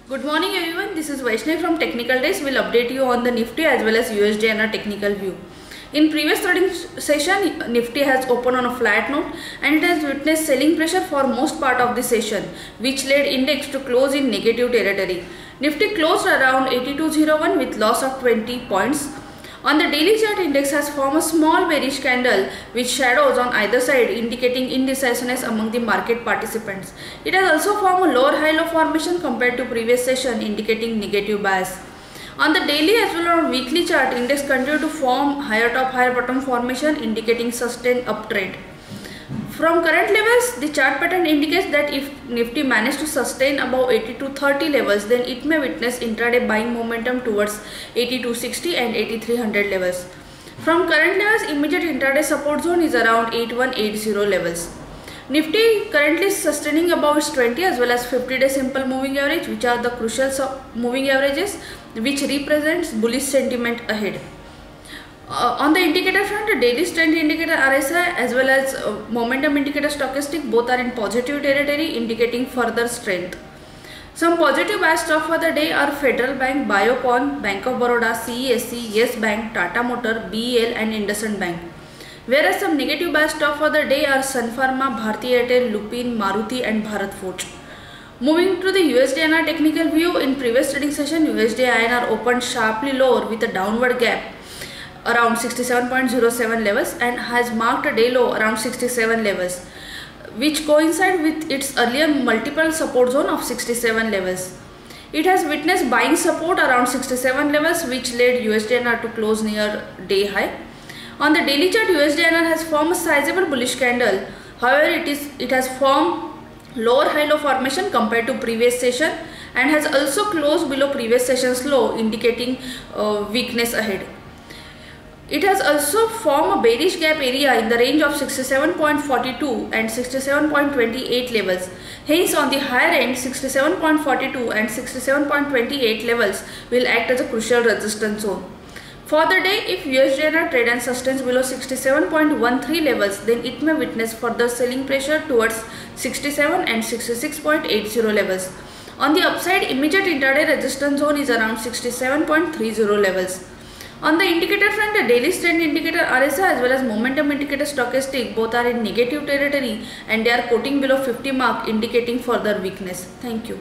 Good morning everyone, this is Vaishnavi from Technical Days. We'll update you on the Nifty as well as USD and our technical view. In previous trading session, Nifty has opened on a flat note and it has witnessed selling pressure for most part of the session, which led index to close in negative territory. Nifty closed around 8201 with loss of 20 points. On the daily chart, index has formed a small bearish candle with shadows on either side indicating indecisiveness among the market participants. It has also formed a lower high-low formation compared to previous session indicating negative bias. On the daily as well as on weekly chart, index continued to form higher top higher bottom formation indicating sustained uptrend. From current levels, the chart pattern indicates that if Nifty managed to sustain above 8230 levels, then it may witness intraday buying momentum towards 8260 and 8300 levels. From current levels, immediate intraday support zone is around 8180 levels. Nifty currently is sustaining above its 20 as well as 50-day simple moving average, which are the crucial moving averages which represents bullish sentiment ahead. On the indicator front, the daily strength indicator RSI as well as momentum indicator stochastic both are in positive territory indicating further strength. Some positive buy stock for the day are Federal Bank, Biocon, Bank of Baroda, CESC, Yes Bank, Tata Motor, BEL and IndusInd Bank. Whereas some negative buy stock for the day are Sun Pharma, Bharti Airtel, Lupin, Maruti and Bharat Forge. Moving to the USD INR technical view, in previous trading session, USD INR opened sharply lower with a downward gap around 67.07 levels and has marked a day low around 67 levels, which coincide with its earlier multiple support zone of 67 levels. It has witnessed buying support around 67 levels, which led USD INR to close near day high. On the daily chart, USD INR has formed a sizable bullish candle. However, it has formed lower high-low formation compared to previous session and has also closed below previous session's low, indicating weakness ahead. It has also formed a bearish gap area in the range of 67.42 and 67.28 levels. Hence, on the higher end, 67.42 and 67.28 levels will act as a crucial resistance zone. For the day, if USD INR trade and sustains below 67.13 levels, then it may witness further selling pressure towards 67 and 66.80 levels. On the upside, immediate intraday resistance zone is around 67.30 levels. On the indicator front, the daily strength indicator RSI as well as momentum indicator stochastic both are in negative territory and they are quoting below 50 mark indicating further weakness. Thank you.